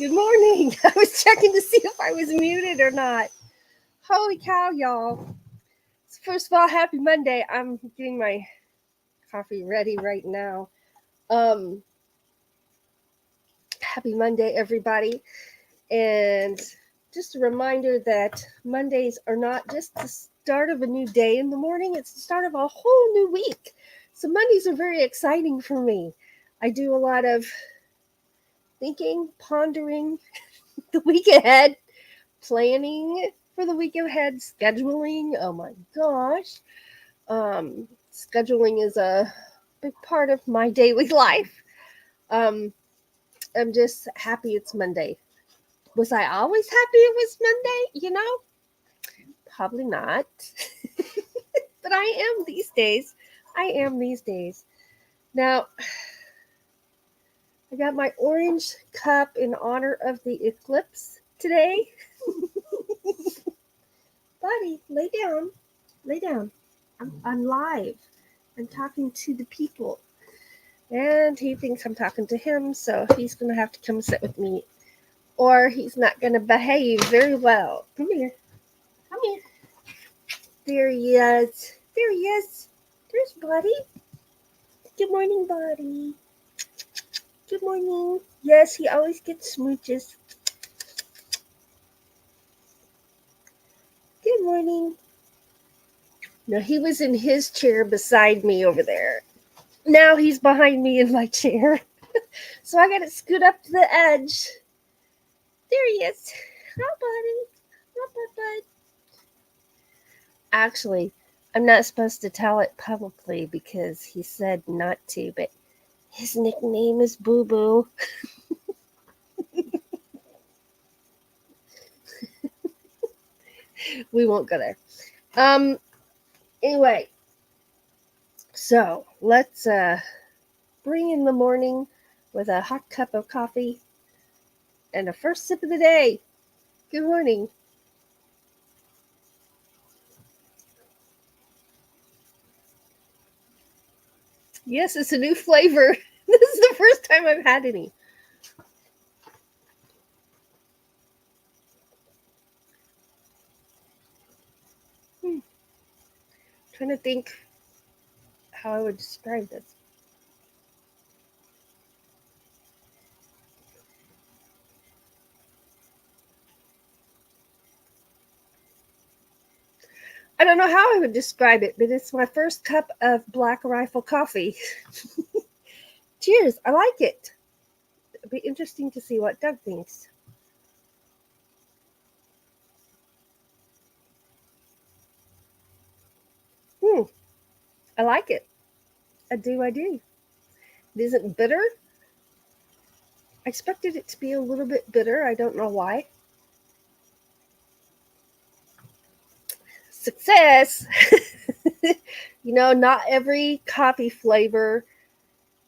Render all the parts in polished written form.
Good morning. I was checking to see if I was muted or not. Holy cow, y'all. First of all, happy Monday. I'm getting my coffee ready right now. Happy Monday, everybody. And just a reminder that Mondays are not just the start of a new day in the morning, it's the start of a whole new week. So Mondays are very exciting for me. I do a lot of thinking, pondering the week ahead, planning for the week ahead, scheduling. Oh my gosh. Scheduling is a big part of my daily life. Um, I'm just happy it's Monday. Was I always happy it was Monday? Probably not. But I am these days. Now, I got my orange cup in honor of the eclipse today. Buddy, lay down. Lay down. I'm live. I'm talking to the people. And he thinks I'm talking to him, so he's going to have to come sit with me. Or he's not going to behave very well. Come here. Come here. There he is. There he is. There's Buddy. Good morning, Buddy. Good morning. Yes, he always gets smooches. Good morning. No, he was in his chair beside me over there. Now he's behind me in my chair. So I got to scoot up to the edge. There he is. Hi, Buddy. Hi, Bud. Actually, I'm not supposed to tell it publicly because he said not to, but his nickname is Boo Boo. We won't go there. Anyway, so let's bring in the morning with a hot cup of coffee and a first sip of the day. Good morning. Yes, it's a new flavor. This is the first time I've had any. Trying to think how I would describe this. I don't know how I would describe it, but it's my first cup of Black Rifle coffee. Cheers. I like it. It'll be interesting to see what Doug thinks. I like it. I do. It isn't bitter. I expected it to be a little bit bitter. I don't know why. Success. Not every coffee flavor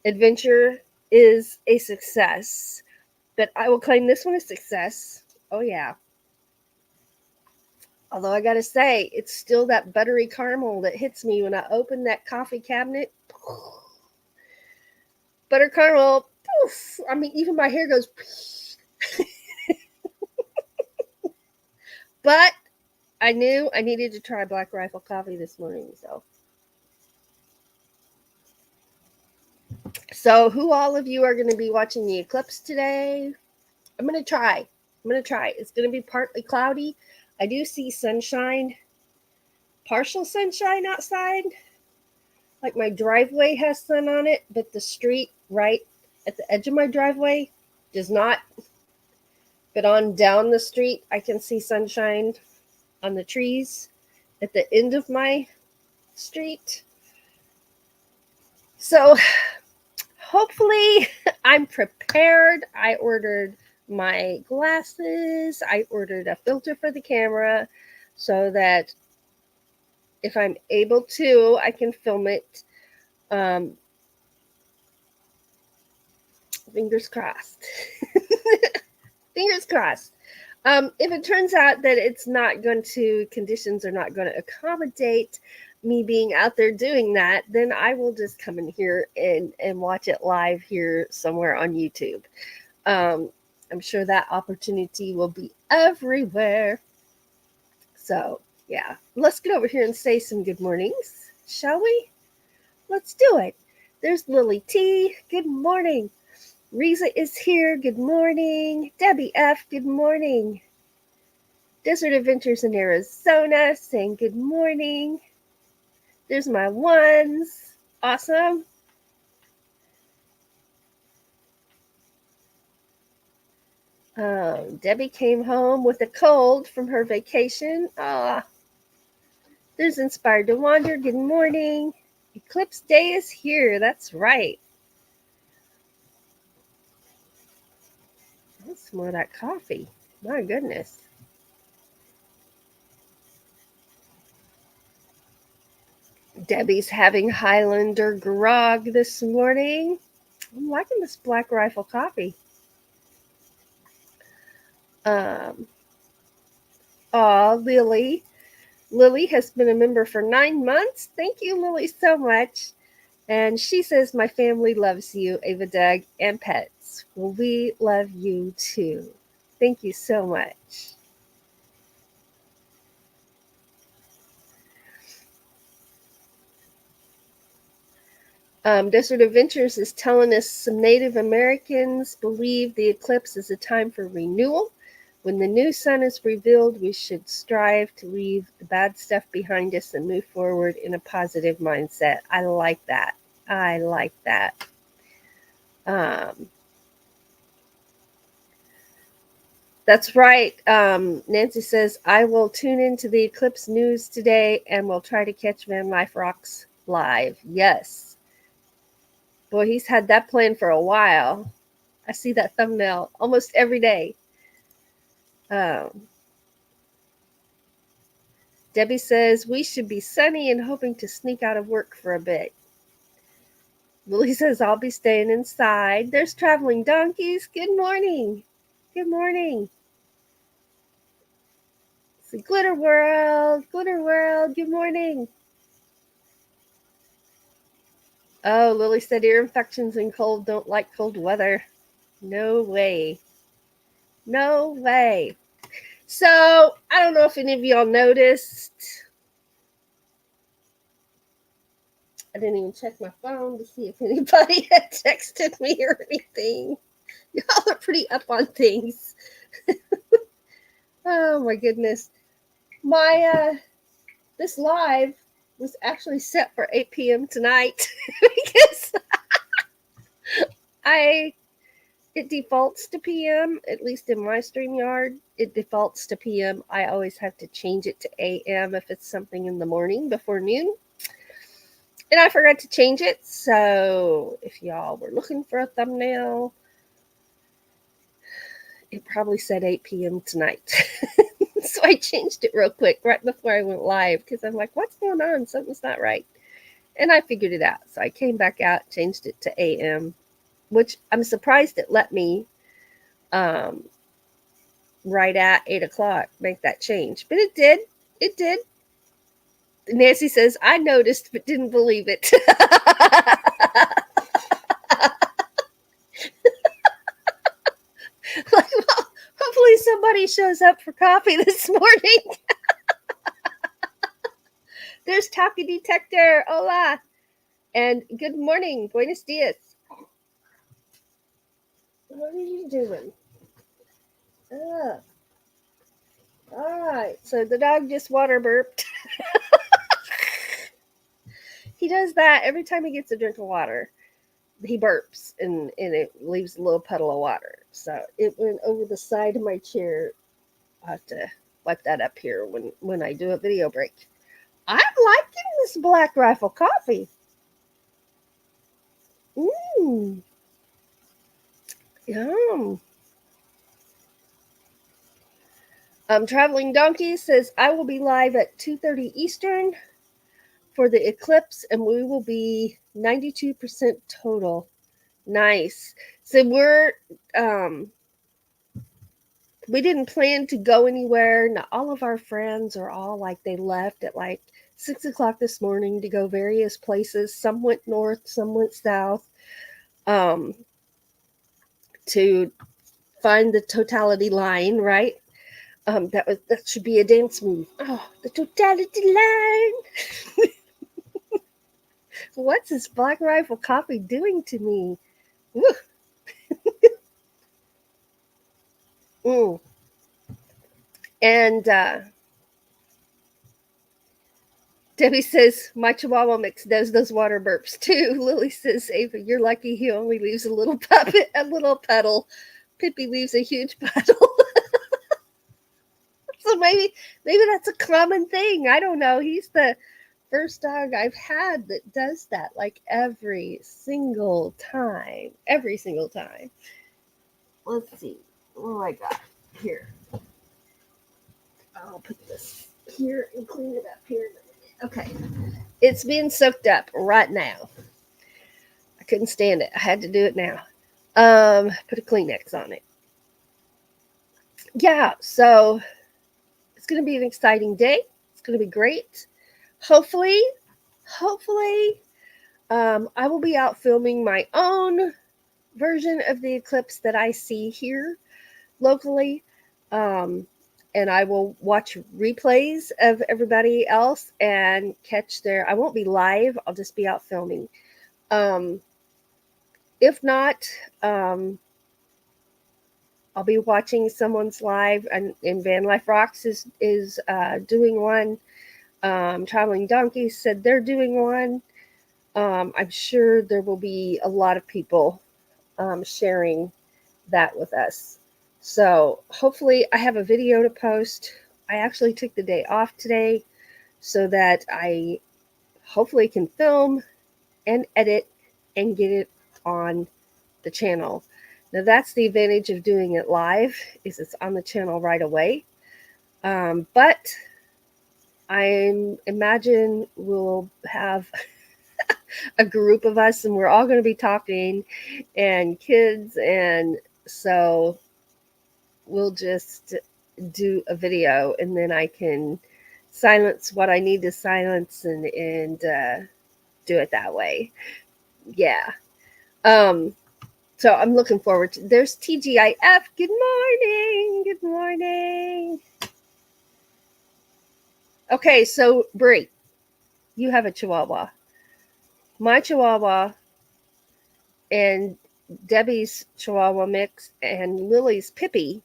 adventure is a success, but I will claim this one a success. Oh, yeah. Although I gotta say, it's still that buttery caramel that hits me when I open that coffee cabinet. Butter caramel. Poof. I mean, even my hair goes. But I knew I needed to try Black Rifle coffee this morning, So who all of you are going to be watching the eclipse today? I'm going to try. It's going to be partly cloudy. I do see sunshine, partial sunshine outside. Like my driveway has sun on it, but the street right at the edge of my driveway does not. But on down the street, I can see sunshine on the trees at the end of my street. So hopefully I'm prepared. I ordered my glasses. I ordered a filter for the camera so that if I'm able to, I can film it. Fingers crossed. Fingers crossed. If it turns out that conditions are not going to accommodate me being out there doing that, then I will just come in here and watch it live here somewhere on YouTube. I'm sure that opportunity will be everywhere. So, yeah, let's get over here and say some good mornings, shall we? Let's do it. There's Lily T. Good morning. Riza is here. Good morning. Debbie F. Good morning. Desert Adventures in Arizona saying good morning. There's my ones. Awesome. Debbie came home with a cold from her vacation. There's Inspired to Wander. Good morning. Eclipse Day is here. That's right. Let's more of that coffee. My goodness. Debbie's having Highlander grog this morning. I'm liking this Black Rifle coffee. Lily. Lily has been a member for 9 months. Thank you, Lily, so much. And she says, my family loves you, Ava, Doug, and pets. Well, we love you too. Thank you so much. Desert Adventures is telling us some Native Americans believe the eclipse is a time for renewal. When the new sun is revealed, we should strive to leave the bad stuff behind us and move forward in a positive mindset. I like that. I like that. That's right. Nancy says, I will tune into the eclipse news today and will try to catch Van Life Rocks live. Yes. Boy, he's had that plan for a while. I see that thumbnail almost every day. Debbie says, we should be sunny and hoping to sneak out of work for a bit. Lily says, I'll be staying inside. There's Traveling Donkeys. Good morning. Good morning. It's Glitter World. Glitter World. Good morning. Oh, Lily said ear infections and cold don't like cold weather. No way. No way. So, I don't know if any of y'all noticed. I didn't even check my phone to see if anybody had texted me or anything. Y'all are pretty up on things. Oh my goodness. My this live was actually set for 8 p.m. tonight because it defaults to PM, at least in my StreamYard. It defaults to PM. I always have to change it to AM if it's something in the morning before noon. And I forgot to change it, so if y'all were looking for a thumbnail, it probably said 8 p.m. tonight. So I changed it real quick right before I went live because I'm like, what's going on? Something's not right. And I figured it out. So I came back out, changed it to AM, which I'm surprised it let me right at 8 o'clock make that change. But it did. It did. Nancy says, I noticed but didn't believe it. Like, well, hopefully somebody shows up for coffee this morning. There's Talkie Detector. Hola. And good morning. Buenos dias. What are you doing? All right. So the dog just water burped. He does that every time he gets a drink of water. He burps and it leaves a little puddle of water. So it went over the side of my chair. I have to wipe that up here when I do a video break. I'm liking this Black Rifle coffee. Yum. Traveling Donkey says, I will be live at 2:30 Eastern for the eclipse, and we will be 92% total. Nice. So we didn't plan to go anywhere. Now, all of our friends are all like, they left at like 6 o'clock this morning to go various places. Some went north, some went south, to find the totality line, right? That should be a dance move. Oh, the totality line. What's this Black Rifle coffee doing to me? Mm. And Debbie says, my Chihuahua mix does those water burps too. Lily says, Ava, you're lucky he only leaves a little puppet, a little petal. Pippi leaves a huge puddle. So maybe that's a common thing. I don't know. He's the first dog I've had that does that, like every single time. Every single time. Let's see. What do I got here? I'll put this here and clean it up here. Okay. It's being soaked up right now. I couldn't stand it. I had to do it now. Put a Kleenex on it. Yeah, so it's going to be an exciting day. It's going to be great. Hopefully, I will be out filming my own version of the eclipse that I see here locally. And I will watch replays of everybody else and catch their. I won't be live. I'll just be out filming. If not, I'll be watching someone's live, and Van Life Rocks is doing one. Traveling Donkeys said they're doing one. I'm sure there will be a lot of people sharing that with us. So hopefully I have a video to post. I actually took the day off today so that I hopefully can film and edit and get it on the channel. Now that's the advantage of doing it live, is it's on the channel right away. But I imagine we'll have a group of us and we're all going to be talking, and kids, and so we'll just do a video and then I can silence what I need to silence and do it that way. Yeah. So I'm looking forward to. There's TGIF. Good morning. Good morning. Okay, so Brie, you have a Chihuahua. My Chihuahua and Debbie's Chihuahua mix and Lily's Pippi,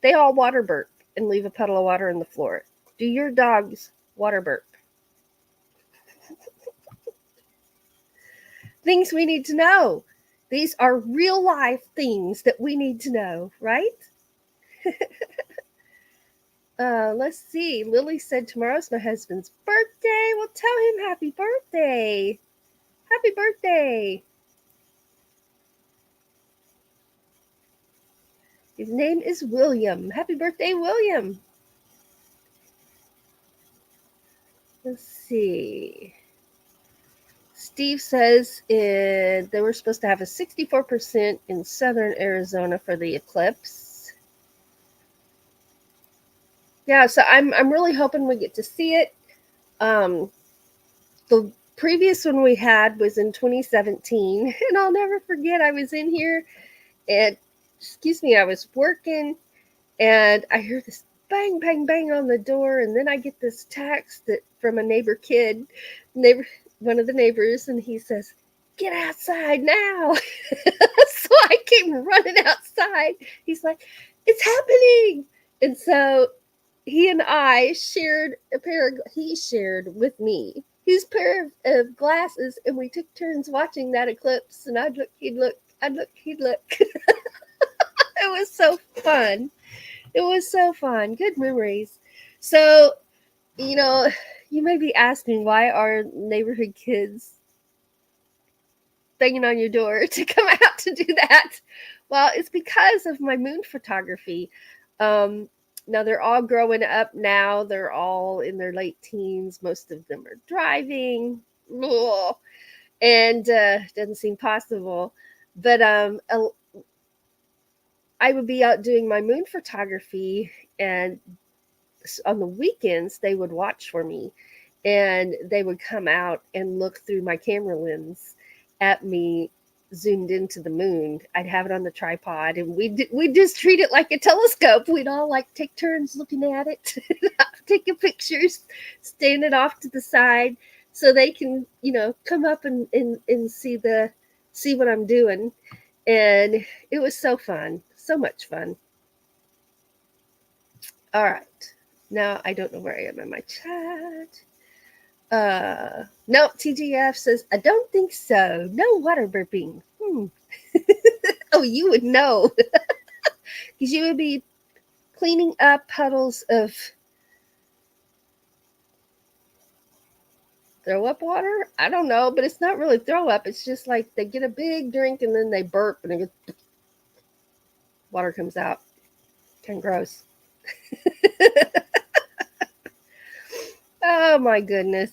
they all water burp and leave a puddle of water on the floor. Do your dogs water burp? Things we need to know. These are real life things that we need to know, right? Let's see. Lily said tomorrow's my husband's birthday. Well, tell him happy birthday. Happy birthday. His name is William. Happy birthday, William. Let's see. Steve says they were supposed to have a 64% in southern Arizona for the eclipse. Yeah, so I'm really hoping we get to see it. The previous one we had was in 2017, and I'll never forget. I was in here, and I was working, and I hear this bang, bang, bang on the door, and then I get this text from a one of the neighbors, and he says, "Get outside now." So I came running outside. He's like, "It's happening." And so he and I shared he shared with me his pair of glasses, and we took turns watching that eclipse, and I'd look, he'd look, I'd look, he'd look. It was so fun. It was so fun. Good memories. So, you may be asking, why are neighborhood kids banging on your door to come out to do that? Well, it's because of my moon photography. Now they're all growing up now. They're all in their late teens. Most of them are driving. And doesn't seem possible. But I would be out doing my moon photography, and on the weekends they would watch for me, and they would come out and look through my camera lens at me zoomed into the moon, I'd have it on the tripod, and we'd just treat it like a telescope. We'd all like take turns looking at it, taking pictures, standing off to the side, so they can come up and see what I'm doing. And it was so fun, so much fun. All right, now I don't know where I am in my chat. No, TGF says, I don't think so. No water burping. Oh, you would know. Because you would be cleaning up puddles of throw up water. I don't know, but it's not really throw up. It's just like they get a big drink and then they burp and water comes out. Kind of gross. Oh my goodness.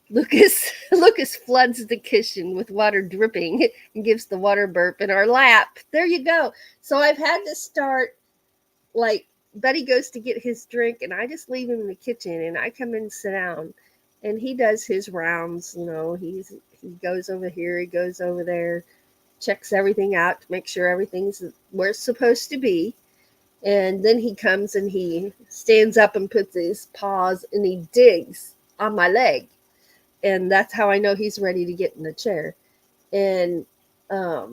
Lucas floods the kitchen with water dripping and gives the water burp in our lap. There you go. So I've had to start, like, Buddy goes to get his drink and I just leave him in the kitchen and I come in and sit down and he does his rounds. He goes over here, he goes over there, checks everything out to make sure everything's where it's supposed to be. And then he comes and he stands up and puts his paws and he digs on my leg. And that's how I know he's ready to get in the chair. And I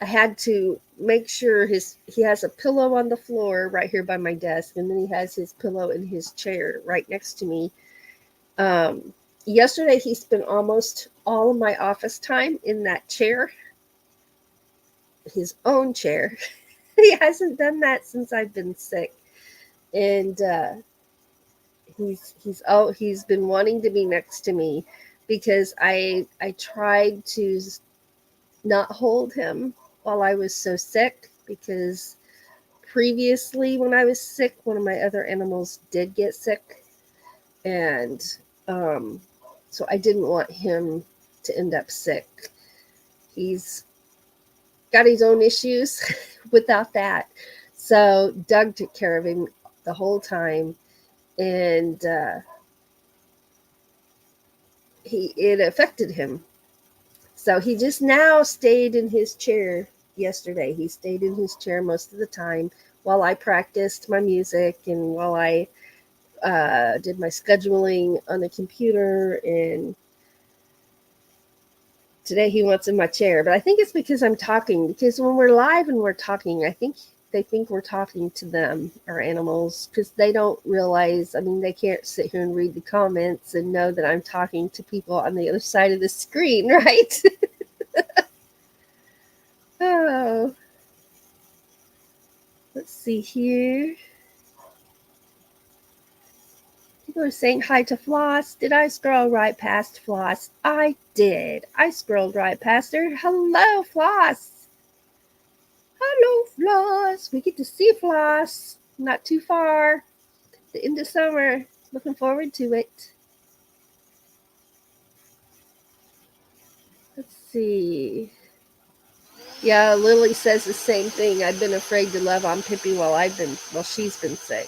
had to make sure he has a pillow on the floor right here by my desk, and then he has his pillow in his chair right next to me. Yesterday, he spent almost all of my office time in that chair, his own chair. He hasn't done that since I've been sick. And he's been wanting to be next to me because I tried to not hold him while I was so sick, because previously when I was sick, one of my other animals did get sick, and so I didn't want him to end up sick. He's got his own issues without that. So Doug took care of him the whole time, and it affected him. So he just now stayed in his chair yesterday. He stayed in his chair most of the time while I practiced my music and while I did my scheduling on the computer. And today he wants in my chair. But I think it's because I'm talking. Because when we're live and we're talking, I think they think we're talking to them, our animals, because they don't realize, they can't sit here and read the comments and know that I'm talking to people on the other side of the screen, right? Oh, let's see here. People are saying hi to Floss. Did I scroll right past Floss? I did. I scrolled right past her. Hello, Floss. Hello, Floss. We get to see Floss. Not too far. The end of summer. Looking forward to it. Let's see. Yeah, Lily says the same thing. I've been afraid to love on Pippi while she's been sick.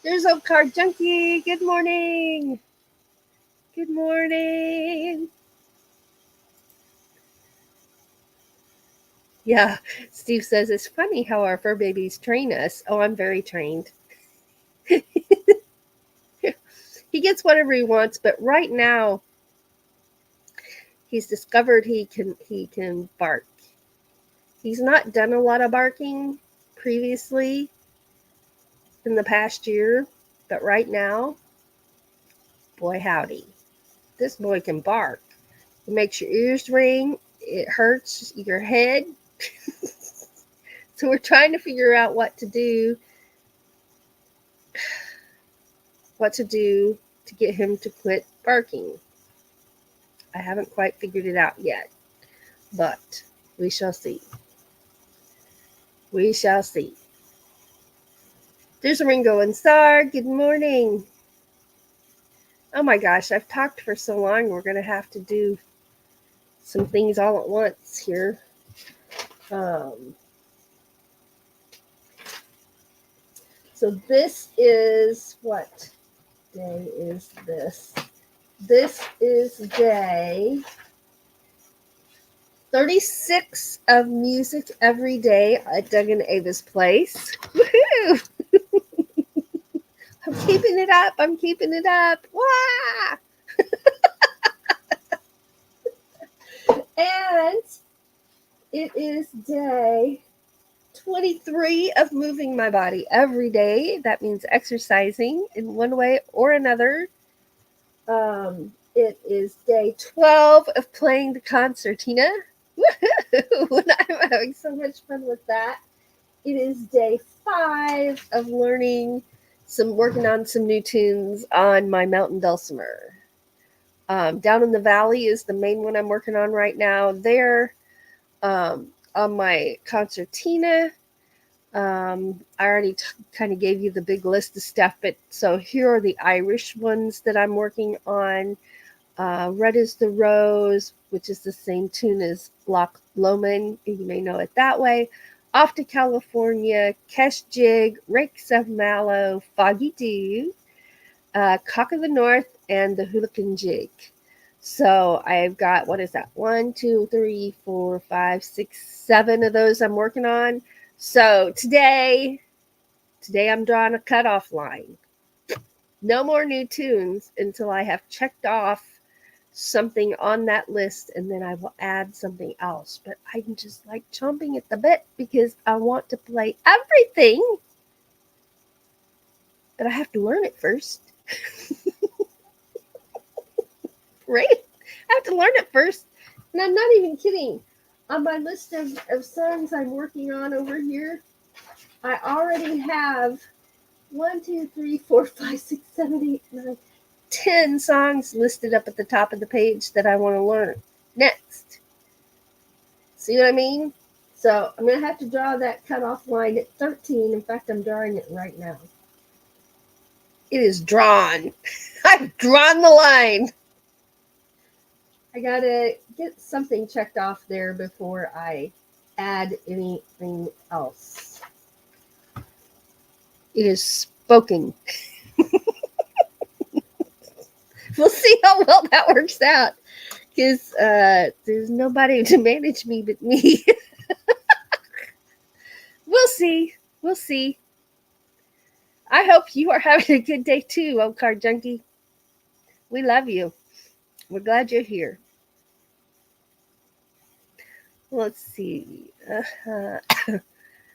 There's Oak Card Junkie. Good morning. Good morning. Yeah, Steve says it's funny how our fur babies train us. Oh, I'm very trained. He gets whatever he wants, but right now he's discovered he can bark. He's not done a lot of barking previously in the past year, but right now, boy howdy, this boy can bark. It makes your ears ring. It hurts your head. So we're trying to figure out what to do to get him to quit barking. I haven't quite figured it out yet, but we shall see. We shall see. There's a Ringo and Star. Good morning. Oh my gosh, I've talked for so long. We're going to have to do some things all at once here. So this is, what day is this? This is day 36 of music every day at Doug and Ava's place. Woohoo! I'm keeping it up. I'm keeping it up. Wah! And it is day 23 of moving my body every day. That means exercising in one way or another. It is day 12 of playing the concertina. Woohoo! And I'm having so much fun with that. It is day 5 of working on some new tunes on my mountain dulcimer. Down in the valley is the main one I'm working on right now. There, on my concertina, I already kind of gave you the big list of stuff, but so here are the Irish ones that I'm working on. Red is the Rose, which is the same tune as Loch Lomond. You may know it that way. Off to California, Kesh Jig, Rakes of Mallow, Foggy Dew, Cock of the North, and the Hooligan Jig. So I've got, what is that? 1, 2, 3, 4, 5, 6, 7 of those I'm working on. So today I'm drawing a cutoff line. No more new tunes until I have checked off something on that list, and then I will add something else. But I'm just like chomping at the bit because I want to play everything, but I have to learn it first. Right? I have to learn it first. And I'm not even kidding. On my list of songs I'm working on over here, I already have 1, 2, 3, 4, 5, 6, 7, 8, 9, 10 songs listed up at the top of the page that I want to learn next. See what I mean? So I'm going to have to draw that cutoff line at 13. In fact, I'm drawing it right now. It is drawn. I've drawn the line. I got to get something checked off there before I add anything else. It is spoken. We'll see how well that works out, because there's nobody to manage me but me. We'll see. We'll see. I hope you are having a good day too, old card junkie. We love you. We're glad you're here. Let's see.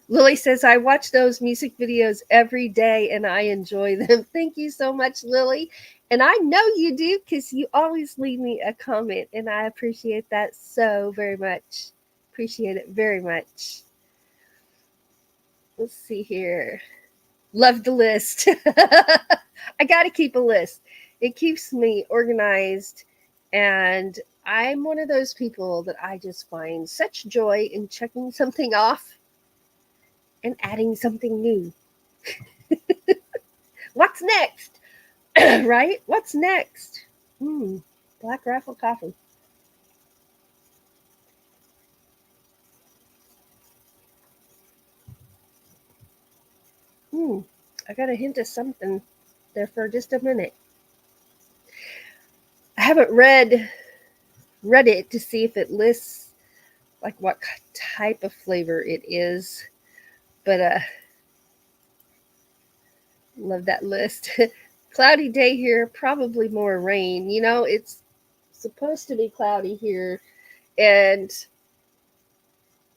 Lily says, I watch those music videos every day and I enjoy them. Thank you so much, Lily. And I know you do, because you always leave me a comment, and I appreciate that so very much. Appreciate it very much. Let's see here. Love the list. I got to keep a list. It keeps me organized, and I'm one of those people that I just find such joy in checking something off and adding something new. What's next? Right? What's next? Black Rifle Coffee. I got a hint of something there for just a minute. I haven't read it to see if it lists like what type of flavor it is, but love that list. Cloudy day here, probably more rain. You know, it's supposed to be cloudy here, and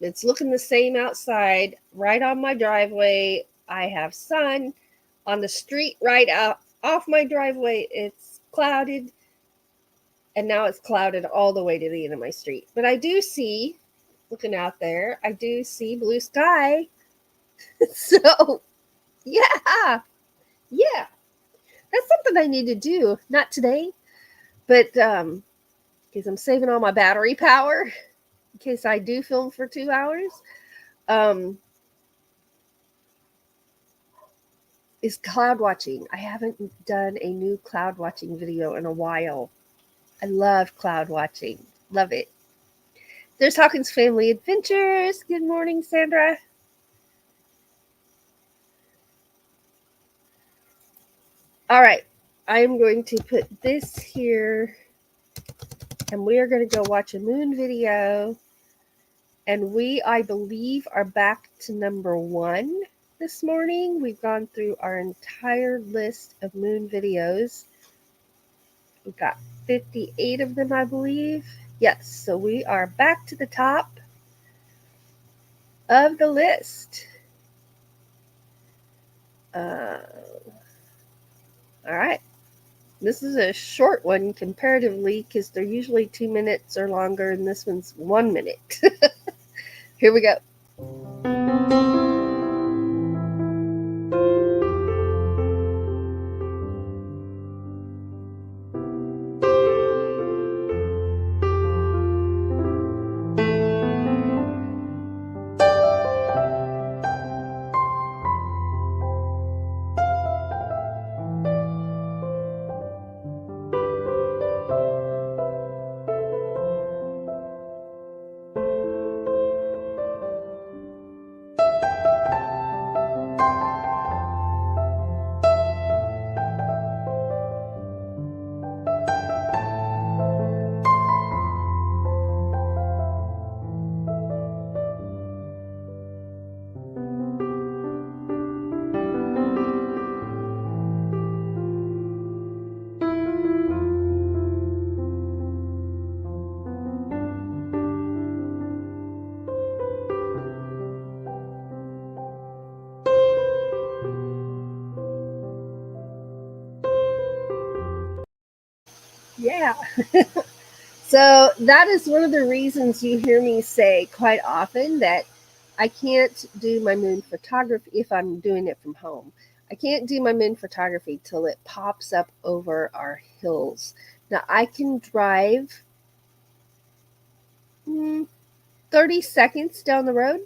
it's looking the same outside. Right on my driveway, I have sun. On the street right out off my driveway, it's clouded, and now it's clouded all the way to the end of my street. But I do see, looking out there, I do see blue sky. So, yeah. That's something I need to do. Not today, but because I'm saving all my battery power in case I do film for 2 hours. Is cloud watching. I haven't done a new cloud watching video in a while. I love cloud watching. Love it. There's Hawkins Family Adventures. Good morning, Sandra. All right. I'm going to put this here, and we are going to go watch a moon video. And we, I believe, are back to number 1 this morning. We've gone through our entire list of moon videos. We've got 58 of them, I believe. Yes, so we are back to the top of the list. All right. This is a short one comparatively because they're usually 2 minutes or longer, and this one's 1 minute. Here we go. Yeah. So that is one of the reasons you hear me say quite often that I can't do my moon photography if I'm doing it from home. I can't do my moon photography till it pops up over our hills. Now I can drive 30 seconds down the road.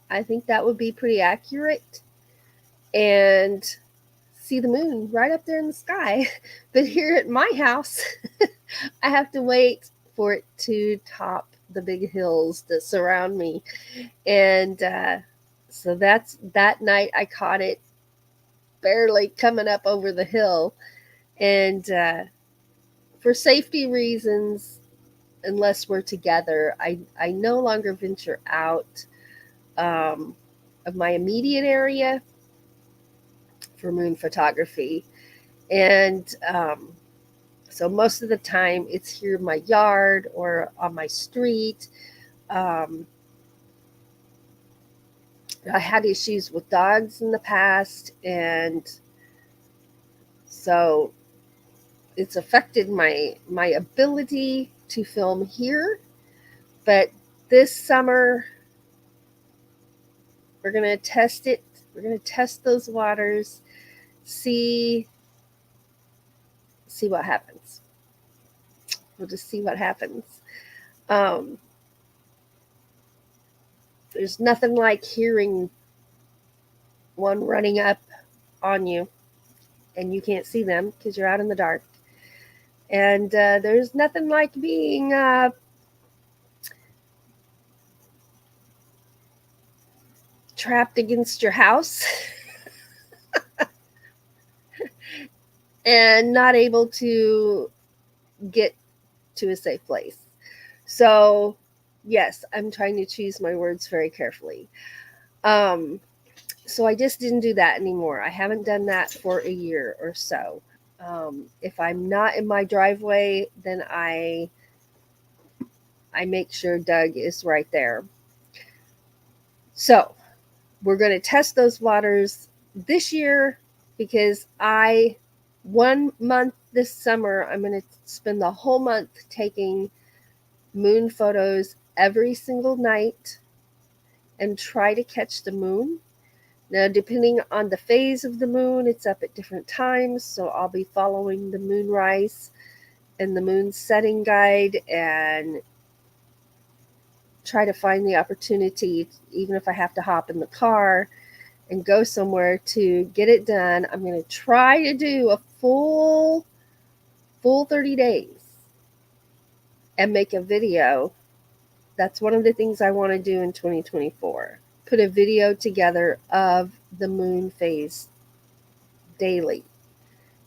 I think that would be pretty accurate. And see the moon right up there in the sky. But here at my house, I have to wait for it to top the big hills that surround me. And so that night I caught it barely coming up over the hill. And for safety reasons, unless we're together, I no longer venture out of my immediate area for moon photography. And so most of the time it's here in my yard or on my street. I had issues with dogs in the past, and so it's affected my ability to film here. But this summer we're going to test it. We're going to test those waters, see what happens. We'll just see what happens. There's nothing like hearing one running up on you and you can't see them because you're out in the dark. And there's nothing like being trapped against your house and not able to get to a safe place. So, yes, I'm trying to choose my words very carefully. So I just didn't do that anymore. I haven't done that for a year or so. If I'm not in my driveway, then I make sure Doug is right there. So we're going to test those waters this year because 1 month this summer, I'm going to spend the whole month taking moon photos every single night and try to catch the moon. Now, depending on the phase of the moon, it's up at different times, so I'll be following the moonrise and the moon setting guide and try to find the opportunity, even if I have to hop in the car and go somewhere to get it done. I'm going to try to do a full 30 days and make a video. That's one of the things I want to do in 2024. Put a video together of the moon phase daily,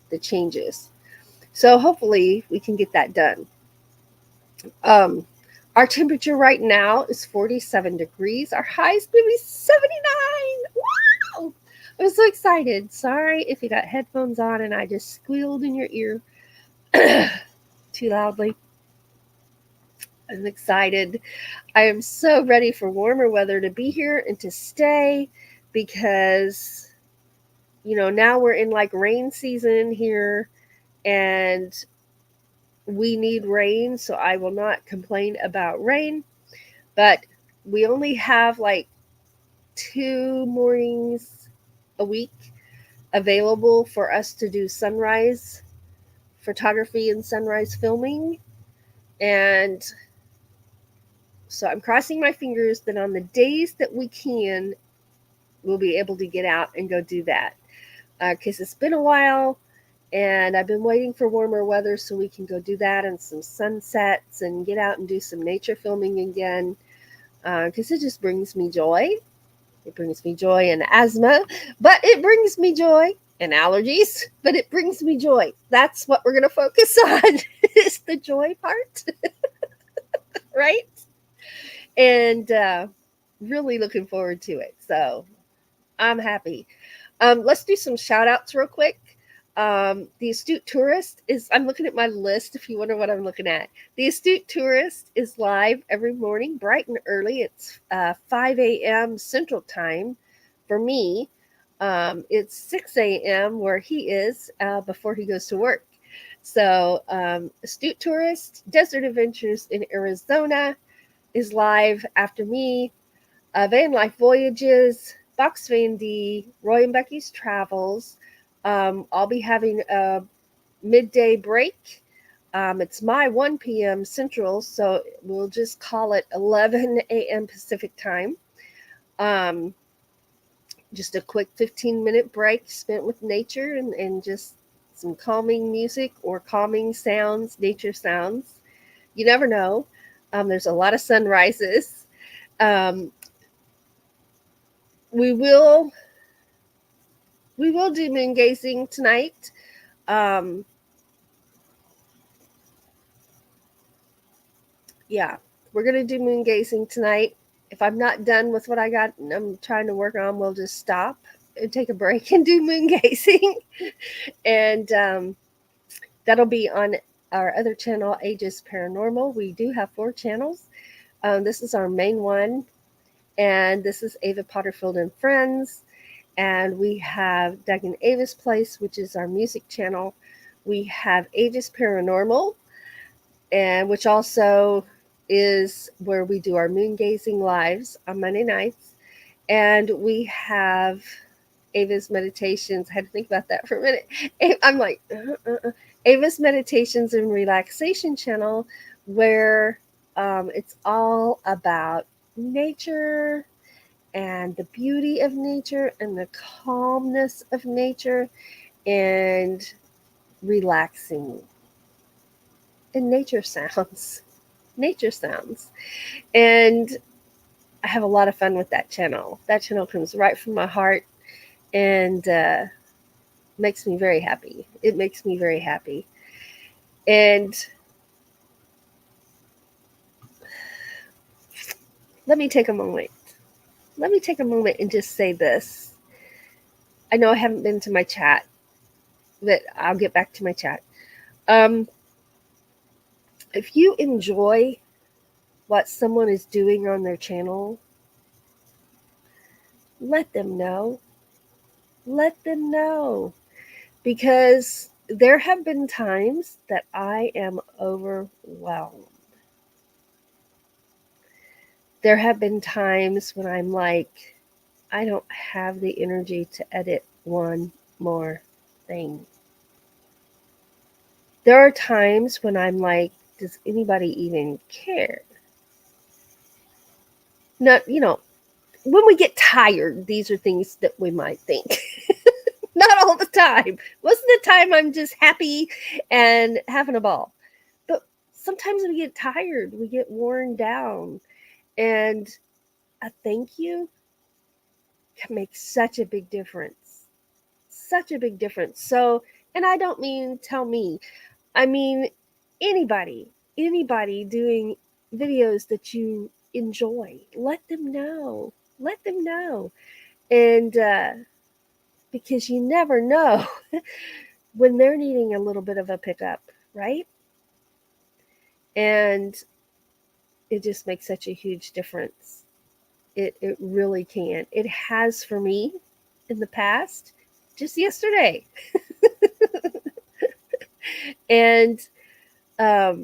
the changes. So hopefully we can get that done. Um, our temperature right now is 47 degrees. Our high is going to be 79. Wow! I'm so excited. Sorry if you got headphones on and I just squealed in your ear too loudly. I'm excited. I am so ready for warmer weather to be here and to stay because, now we're in like rain season here and we need rain. So I will not complain about rain. But we only have like 2 mornings a week available for us to do sunrise photography and sunrise filming. And so I'm crossing my fingers that on the days that we can, we'll be able to get out and go do that. Because it's been a while and I've been waiting for warmer weather so we can go do that and some sunsets and get out and do some nature filming again. Because it just brings me joy. It brings me joy and asthma, but it brings me joy and allergies, but it brings me joy. That's what we're going to focus on is the joy part, right? And really looking forward to it. So I'm happy. Let's do some shout outs real quick. The Astute Tourist I'm looking at my list if you wonder what I'm looking at. The Astute Tourist is live every morning, bright and early. It's 5 a.m. Central Time for me. It's 6 a.m. where he is before he goes to work. So, Astute Tourist, Desert Adventures in Arizona is live after me. Van Life Voyages, Box Van D, Roy and Becky's Travels. I'll be having a midday break. It's my 1 p.m. Central, so we'll just call it 11 a.m. Pacific time. Just a quick 15-minute break spent with nature and just some calming music or calming sounds, nature sounds. You never know. There's a lot of sunrises. We will do moon gazing tonight. Yeah, we're gonna do moon gazing tonight. If I'm not done with what I got and I'm trying to work on, we'll just stop and take a break and do moon gazing. And that'll be on our other channel, Aegis Paranormal. We do have 4 channels. This is our main one, and this is Ava Potterfield and Friends. And we have Doug and Ava's Place, which is our music channel. We have Aegis Paranormal, and which also is where we do our moon gazing lives on Monday nights. And we have Ava's Meditations. I had to think about that for a minute. I'm like, Ava's Meditations and Relaxation channel, where it's all about nature and the beauty of nature and the calmness of nature and relaxing and nature sounds. And I have a lot of fun with that channel. That channel comes right from my heart and makes me very happy. It makes me very happy. And let me take a moment. Let me take a moment and just say this. I know I haven't been to my chat, but I'll get back to my chat. If you enjoy what someone is doing on their channel, let them know. Let them know. Because there have been times that I am overwhelmed. There have been times when I'm like, I don't have the energy to edit one more thing. There are times when I'm like, does anybody even care? Not, when we get tired, these are things that we might think. Not all the time. Most of the time, I'm just happy and having a ball. But sometimes we get tired, we get worn down. And a thank you can make such a big difference. such a big difference. So, and I don't mean tell me, I mean anybody doing videos that you enjoy, let them know. Let them know. And because you never know when they're needing a little bit of a pickup, right? And it just makes such a huge difference. It really can. It has for me in the past, just yesterday. And I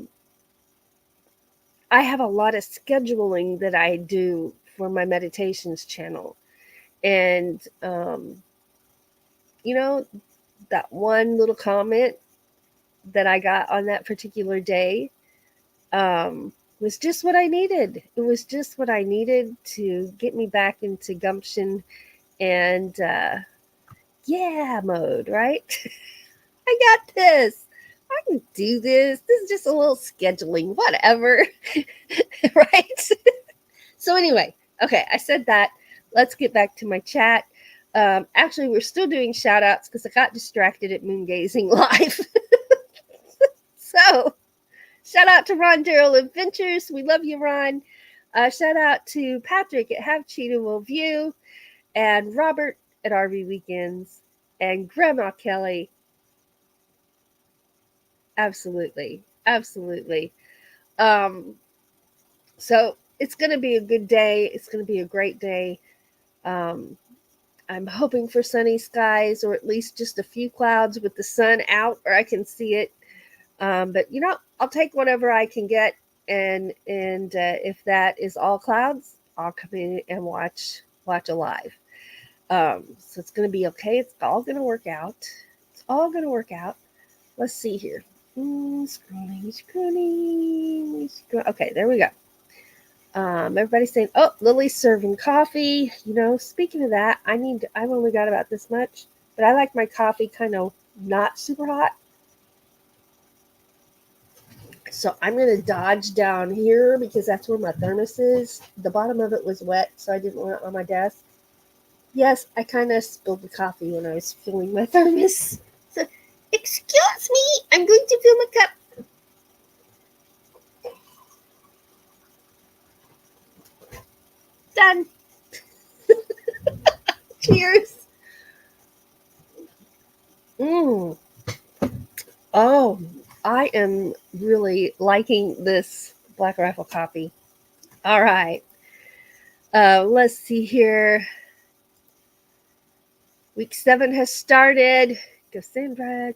have a lot of scheduling that I do for my meditations channel. And, you know, that one little comment that I got on that particular day was just what I needed. It was just what I needed to get me back into gumption and yeah mode, right? I got this. I can do this. This is just a little scheduling, whatever. Right? So anyway, okay, I said that. Let's get back to my chat. Actually, we're still doing shout outs because I got distracted at moon gazing live. So shout out to Ron Darrell Adventures. We love you, Ron. Shout out to Patrick at Have Cheetah Will View, and Robert at RV Weekends, and Grandma Kelly. Absolutely. Absolutely. So it's going to be a good day. It's going to be a great day. I'm hoping for sunny skies, or at least just a few clouds with the sun out where I can see it. But you know, I'll take whatever I can get, and if that is all clouds, I'll come in and watch a live. So it's going to be okay. It's all going to work out. It's all going to work out. Let's see here. Scrolling. Okay, there we go. Everybody's saying, "Oh, Lily's serving coffee." You know, speaking of that, I've only got about this much, but I like my coffee kind of not super hot. So I'm going to dodge down here because that's where my thermos is. The bottom of it was wet, so I didn't want it on my desk. Yes, I kind of spilled the coffee when I was filling my thermos. So, excuse me, I'm going to fill my cup. Done. Cheers. Oh, I am really liking this Black Rifle coffee. All right. Let's see here. Week 7 has started. Go Sandra.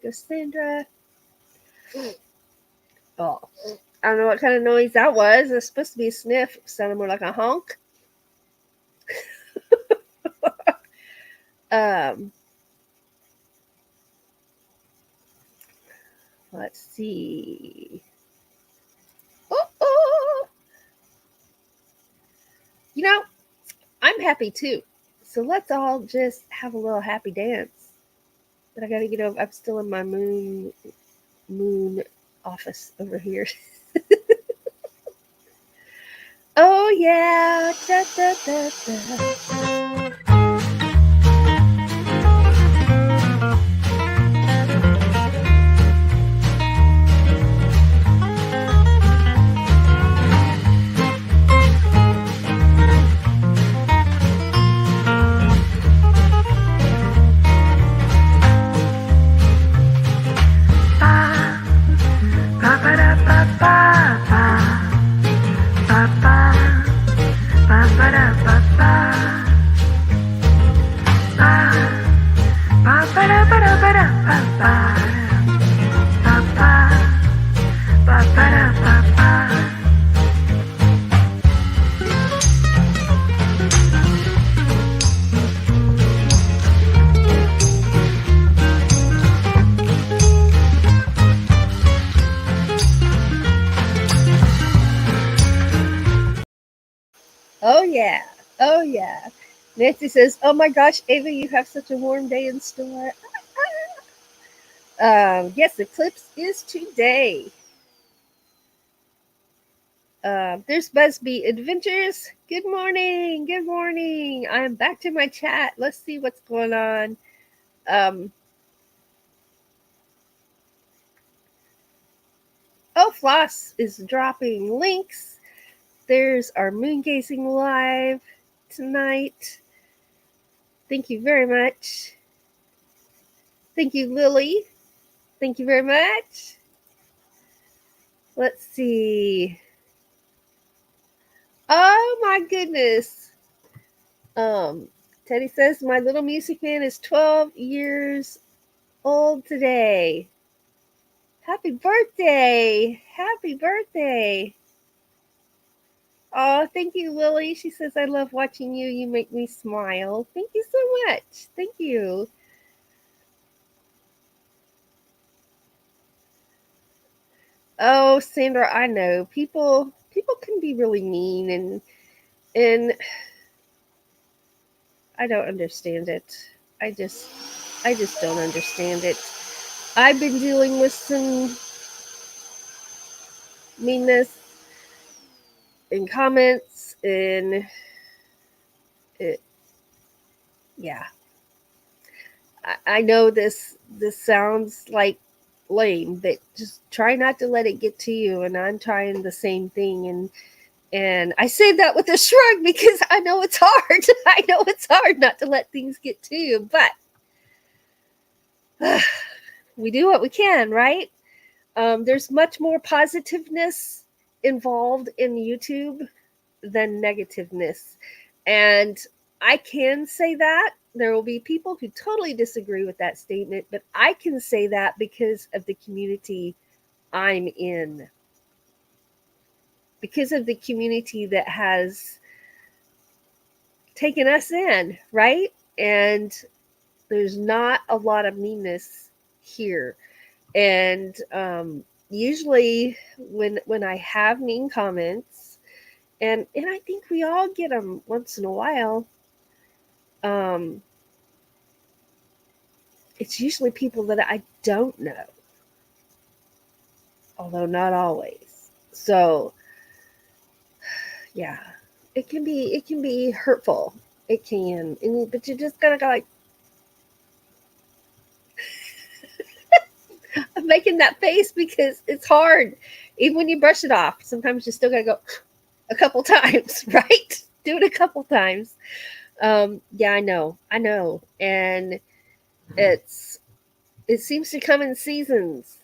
Oh, I don't know what kind of noise that was. It's supposed to be a sniff. It sounded more like a honk. Let's see. Oh. You know, I'm happy too. So let's all just have a little happy dance. But I gotta get over. I'm still in my moon office over here. Oh yeah. Da, da, da, da. Oh yeah. Nancy says, "Oh my gosh, Ava, you have such a warm day in store." Yes, eclipse is today. There's Busby Adventures. Good morning. I'm back to my chat. Let's see what's going on. Oh, Floss is dropping links. There's our moon gazing live tonight. Thank you very much. Thank you, Lily. Thank you very much. Let's see. Oh my goodness. Teddy says my little music man is 12 years old today. Happy birthday. Happy birthday. Oh, thank you, Lily. She says, I love watching you. You make me smile. Thank you so much. Thank you. Oh, Sandra, I know. People can be really mean and I don't understand it. I just don't understand it. I've been dealing with some meanness in comments and it, yeah. I know this sounds like lame, but just try not to let it get to you. And I'm trying the same thing. And I say that with a shrug because I know it's hard. I know it's hard not to let things get to you, but we do what we can, right? There's much more positiveness involved in YouTube than negativeness. And I can say that. There will be people who totally disagree with that statement, but I can say that because of the community I'm in. Because of the community that has taken us in, right? And there's not a lot of meanness here. And usually when I have mean comments, and I think we all get them once in a while, it's usually people that I don't know, although not always. So yeah, it can be hurtful. It can, but you just gotta go like, I'm making that face because it's hard. Even when you brush it off, sometimes you still gotta go a couple times, right? Do it a couple times. Yeah, I know, and it seems to come in seasons.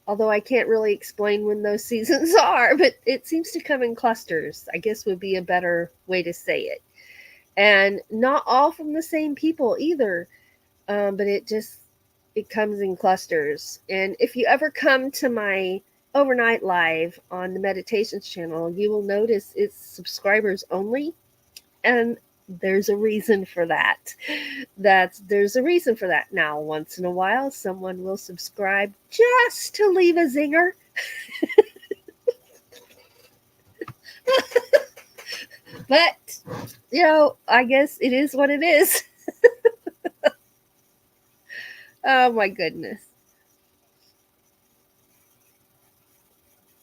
Although I can't really explain when those seasons are, but it seems to come in clusters, I guess would be a better way to say it. And not all from the same people either, but it comes in clusters. And if you ever come to my overnight live on the meditations channel, you will notice it's subscribers only, and there's a reason for that. There's a reason for that. Now, once in a while, someone will subscribe just to leave a zinger. But, I guess it is what it is. Oh my goodness.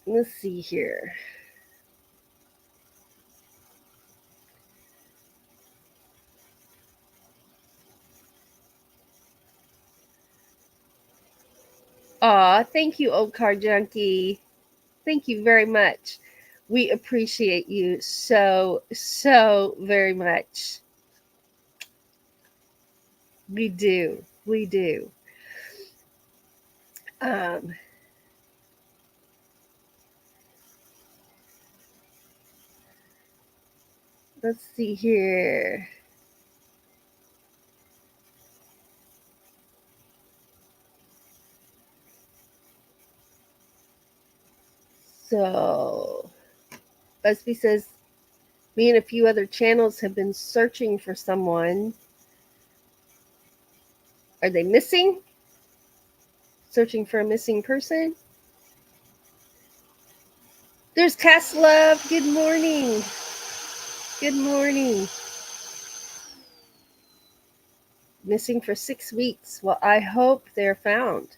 Let's see here. Aw, thank you, Old Car Junkie. Thank you very much. We appreciate you so, so very much. We do. We do. Let's see here. So, Busby says, me and a few other channels have been searching for someone. Are they missing? Searching for a missing person? There's Cass Love. Good morning. Good morning. Missing for 6 weeks. Well, I hope they're found.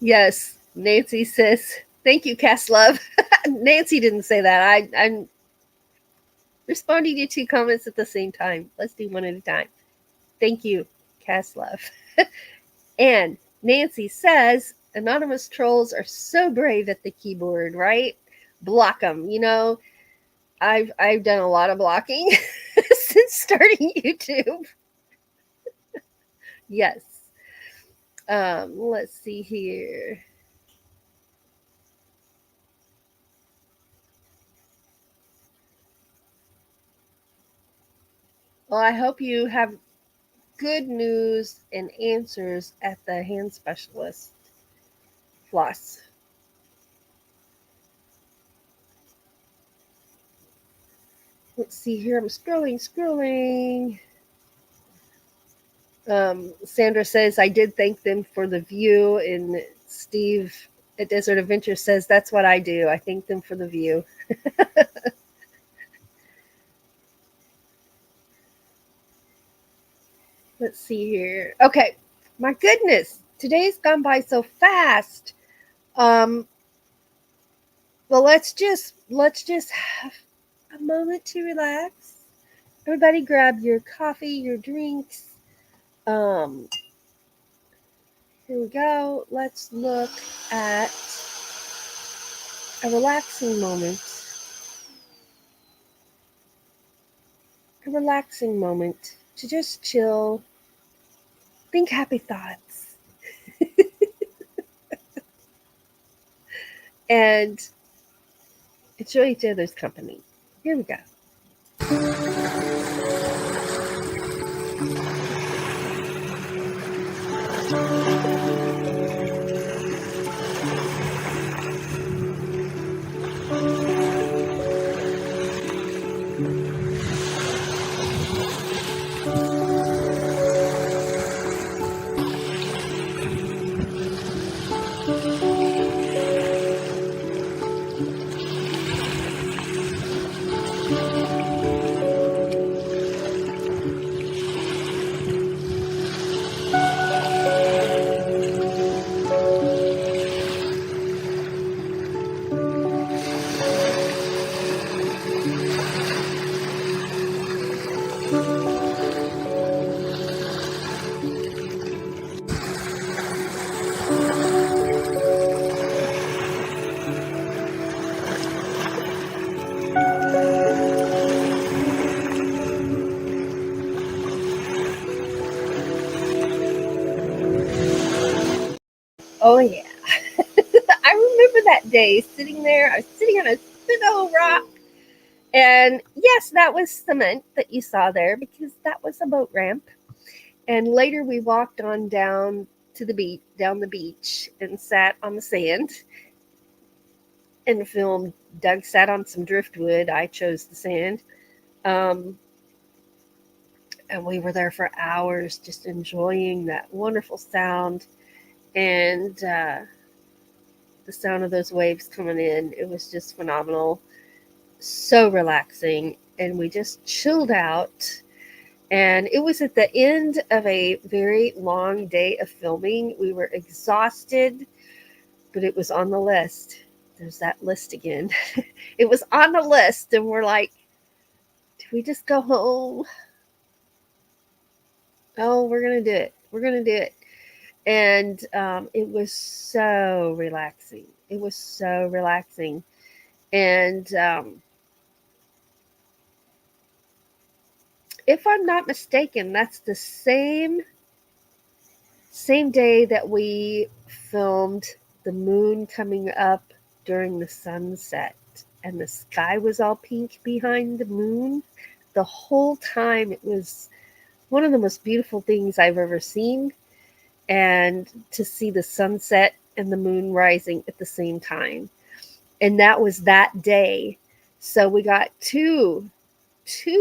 Yes, Nancy says, thank you, Cass Love. Nancy didn't say that. I'm responding to two comments at the same time. Let's do one at a time. Thank you, Cass Love. And Nancy says, anonymous trolls are so brave at the keyboard, right? Block them. You know, I've done a lot of blocking since starting YouTube. Yes. Let's see here. Well, I hope you have good news and answers at the hand specialist. Floss. Let's see here. I'm scrolling. Sandra says, I did thank them for the view. And Steve at Desert Adventure says, that's what I do. I thank them for the view. Let's see here. Okay. My goodness. Today's gone by so fast. Well, let's just have a moment to relax. Everybody grab your coffee, your drinks. Here we go. Let's look at a relaxing moment. A relaxing moment to just chill, think happy thoughts, and enjoy each other's company. Here we go. Oh, yeah. I remember that day sitting there. I was sitting on a big old rock. And yes, that was cement that you saw there because that was a boat ramp. And later we walked on down to the beach, down the beach, and sat on the sand and filmed. Doug sat on some driftwood. I chose the sand. Um, and we were there for hours just enjoying that wonderful sound and the sound of those waves coming in. It was just phenomenal. So relaxing. And we just chilled out. And it was at the end of a very long day of filming. We were exhausted, but it was on the list. There's that list again. It was on the list, and we're like, do we just go home? Oh, we're going to do it. We're going to do it. And it was so relaxing. It was so relaxing. And if I'm not mistaken, that's the same day that we filmed the moon coming up during the sunset, and the sky was all pink behind the moon. The whole time, it was one of the most beautiful things I've ever seen. And to see the sunset and the moon rising at the same time. And that was that day. So we got two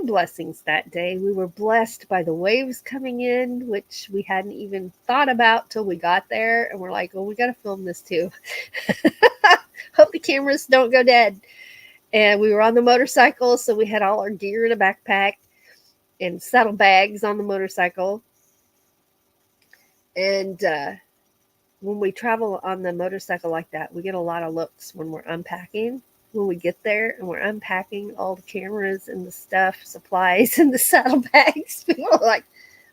blessings that day. We were blessed by the waves coming in, which we hadn't even thought about till we got there. And we're like, oh, we got to film this too. Hope the cameras don't go dead. And we were on the motorcycle, so we had all our gear in a backpack and saddlebags on the motorcycle. And when we travel on the motorcycle like that, we get a lot of looks when we're unpacking. When we get there and we're unpacking all the cameras and the stuff, supplies, and the saddlebags, people are like,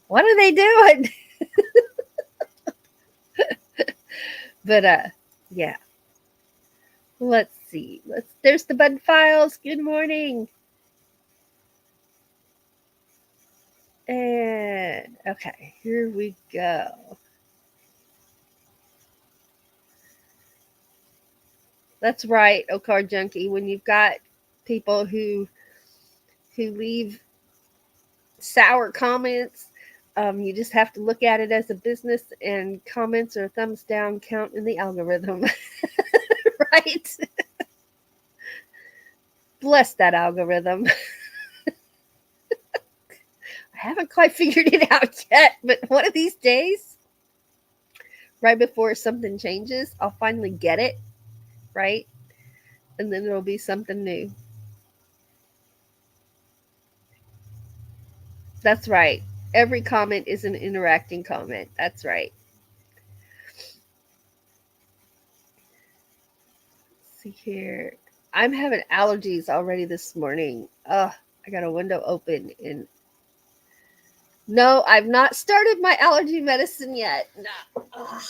what are they doing? But yeah. Let's see. There's the Bud Files. Good morning. And okay, here we go. That's right, Okar Junkie. When you've got people who leave sour comments, you just have to look at it as a business, and comments or thumbs down count in the algorithm. Right? Bless that algorithm. I haven't quite figured it out yet, but one of these days, right before something changes, I'll finally get it, right? And then there'll be something new. That's right. Every comment is an interacting comment. That's right. Let's see here. I'm having allergies already this morning. Ugh, I got a window open, and no, I've not started my allergy medicine yet. No. Ugh.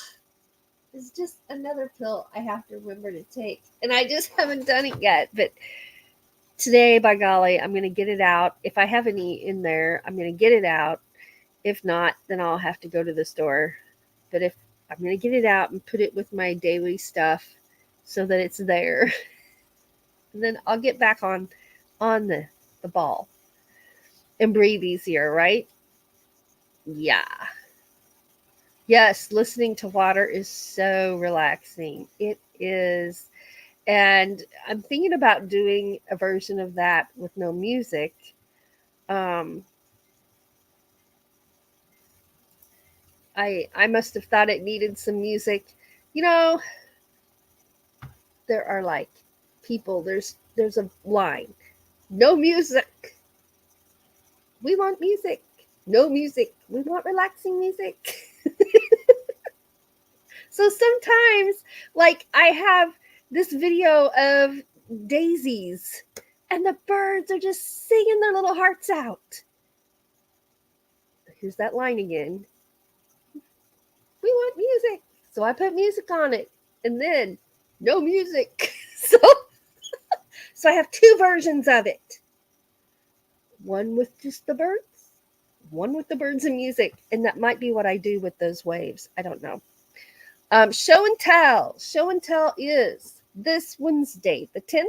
It's just another pill I have to remember to take. And I just haven't done it yet. But today, by golly, I'm going to get it out. If I have any in there, I'm going to get it out. If not, then I'll have to go to the store. But if I'm going to get it out and put it with my daily stuff so that it's there. And then I'll get back on the ball and breathe easier, right? Yeah. Yes, listening to water is so relaxing. It is. And I'm thinking about doing a version of that with no music. I must have thought it needed some music. You know, there are like people, there's a line. No music. We want music. No music. We want relaxing music. So sometimes, like, I have this video of daisies, and the birds are just singing their little hearts out. Here's that line again. We want music. So I put music on it, and then no music. So I have two versions of it. One with just the birds, one with the birds and music. And that might be what I do with those waves. I don't know. Show and tell. Show and tell is this Wednesday, the 10th.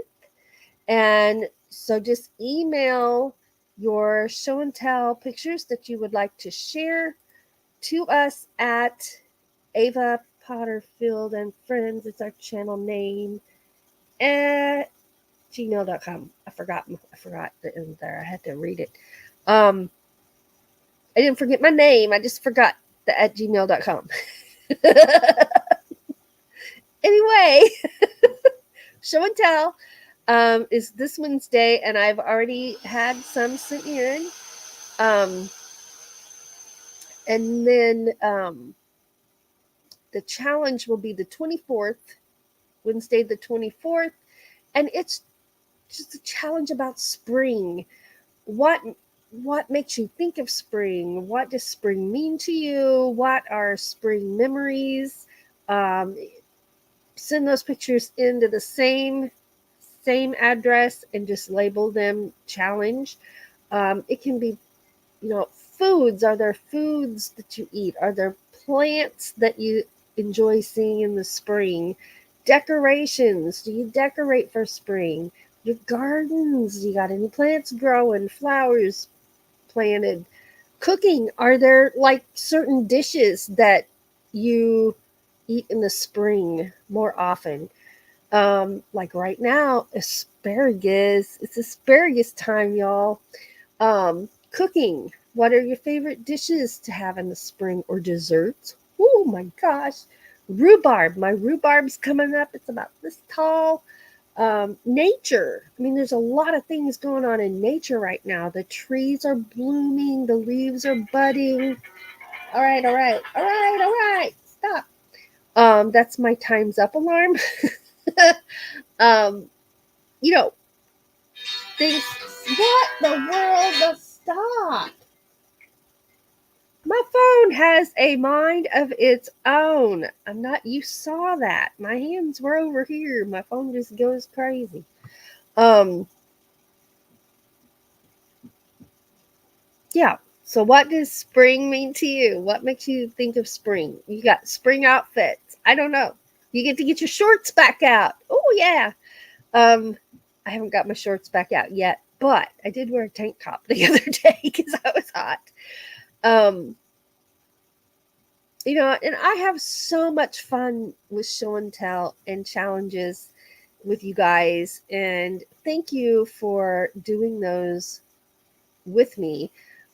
And so just email your show and tell pictures that you would like to share to us at Ava Potterfield and Friends. It's our channel name at gmail.com. I forgot the end there. I had to read it. I didn't forget my name. I just forgot the at gmail.com. Anyway, show and tell is this Wednesday, and I've already had some sent in. And then the challenge will be the 24th, Wednesday the 24th, and it's just a challenge about spring. What makes you think of spring? What does spring mean to you? What are spring memories? Send those pictures into the same address and just label them challenge. It can be, foods. Are there foods that you eat? Are there plants that you enjoy seeing in the spring? Decorations. Do you decorate for spring? Your gardens. You got any plants growing? Flowers planted? Cooking. Are there like certain dishes that you eat in the spring more often? Like right now, asparagus. It's asparagus time, y'all. Cooking. What are your favorite dishes to have in the spring, or desserts? Oh my gosh. Rhubarb. My rhubarb's coming up. It's about this tall. Nature. I mean, there's a lot of things going on in nature right now. The trees are blooming. The leaves are budding. All right. Stop. That's my time's up alarm. um, you know, things. What the world? Stop. My phone has a mind of its own. I'm not, you saw that. My hands were over here. My phone just goes crazy. Yeah. So what does spring mean to you? What makes you think of spring? You got spring outfits. I don't know. You get to get your shorts back out. Oh yeah. I haven't got my shorts back out yet, but I did wear a tank top the other day because I was hot. Um, and I have so much fun with show and tell and challenges with you guys. And thank you for doing those with me.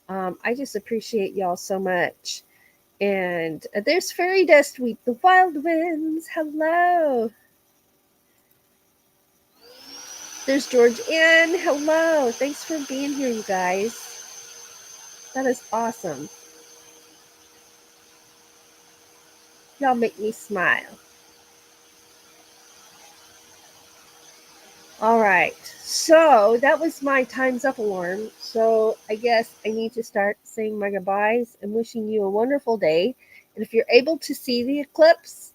I just appreciate y'all so much. And there's Fairy Dust Week, the Wild Winds. Hello. There's George N. Hello. Thanks for being here, you guys. That is awesome. Y'all make me smile. All right. So that was my time's up alarm. So I guess I need to start saying my goodbyes and wishing you a wonderful day. And if you're able to see the eclipse,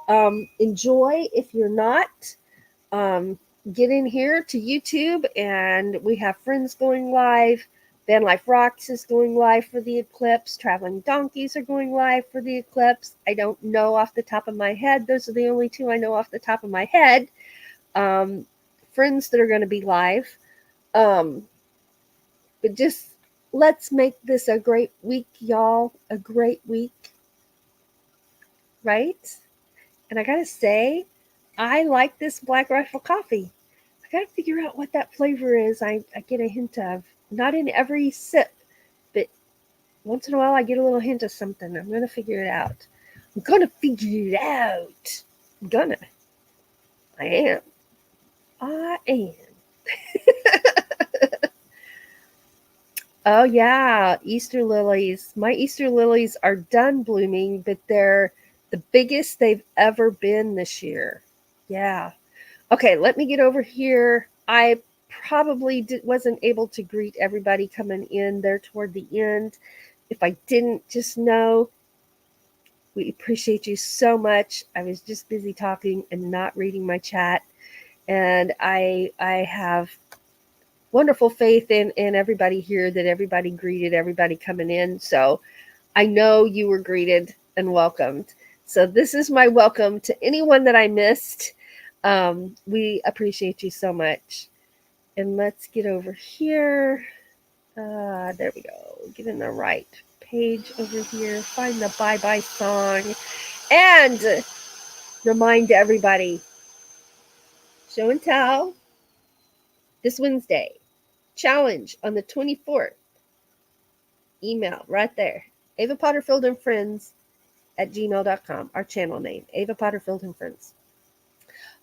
enjoy. If you're not, um, get in here to YouTube, and we have friends going live. Van Life Rocks is going live for the eclipse. Traveling Donkeys are going live for the eclipse. I don't know off the top of my head. Those are the only two I know off the top of my head. Friends that are going to be live. But just let's make this a great week, y'all. A great week. Right? And I got to say, I like this Black Rifle coffee. I got to figure out what that flavor is. I get a hint of. Not in every sip, but once in a while I get a little hint of something. I'm going to figure it out. I'm going to figure it out. I'm gonna. I am. I am. Oh, yeah. Easter lilies. My Easter lilies are done blooming, but they're the biggest they've ever been this year. Yeah. Okay, let me get over here. I probably wasn't able to greet everybody coming in there toward the end. If I didn't, just know we appreciate you so much. I was just busy talking and not reading my chat. And I have wonderful faith in everybody here, that everybody greeted everybody coming in. So I know you were greeted and welcomed. So this is my welcome to anyone that I missed. We appreciate you so much. And let's get over here. There we go. Get in the right page over here. Find the bye-bye song. And remind everybody, show and tell this Wednesday. Challenge on the 24th. Email right there. Ava Potterfield and Friends at gmail.com. Our channel name. Ava Potterfield and Friends.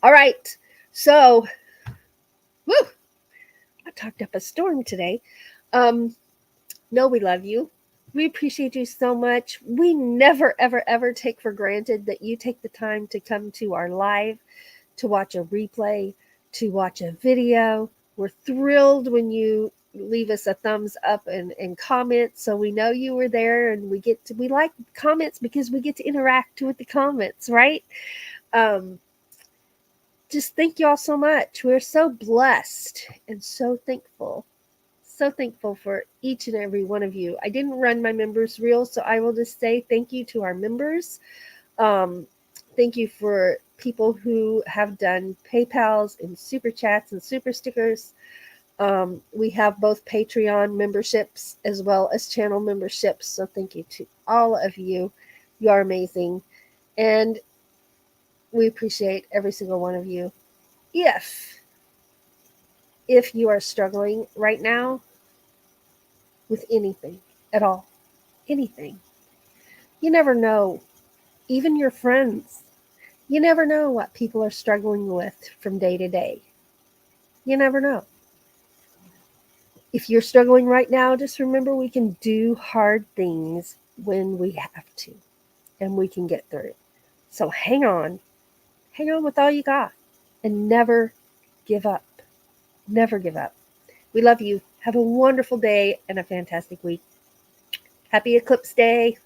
All right. So, woo! I talked up a storm today. No, we love you. We appreciate you so much. We never, ever, ever take for granted that you take the time to come to our live, to watch a replay, to watch a video. We're thrilled when you leave us a thumbs up and comment, so we know you were there, and we like comments because we get to interact with the comments, right? Just thank you all so much. We're so blessed and so thankful. So thankful for each and every one of you. I didn't run my members reel, so I will just say thank you to our members. Thank you for people who have done PayPals and super chats and super stickers. We have both Patreon memberships as well as channel memberships. So thank you to all of you. You are amazing. And we appreciate every single one of you. If you are struggling right now with anything at all, anything, you never know. Even your friends, you never know what people are struggling with from day to day. You never know. If you're struggling right now, just remember we can do hard things when we have to, and we can get through. So hang on with all you got, and never give up. Never give up. We love you. Have a wonderful day and a fantastic week. Happy Eclipse Day.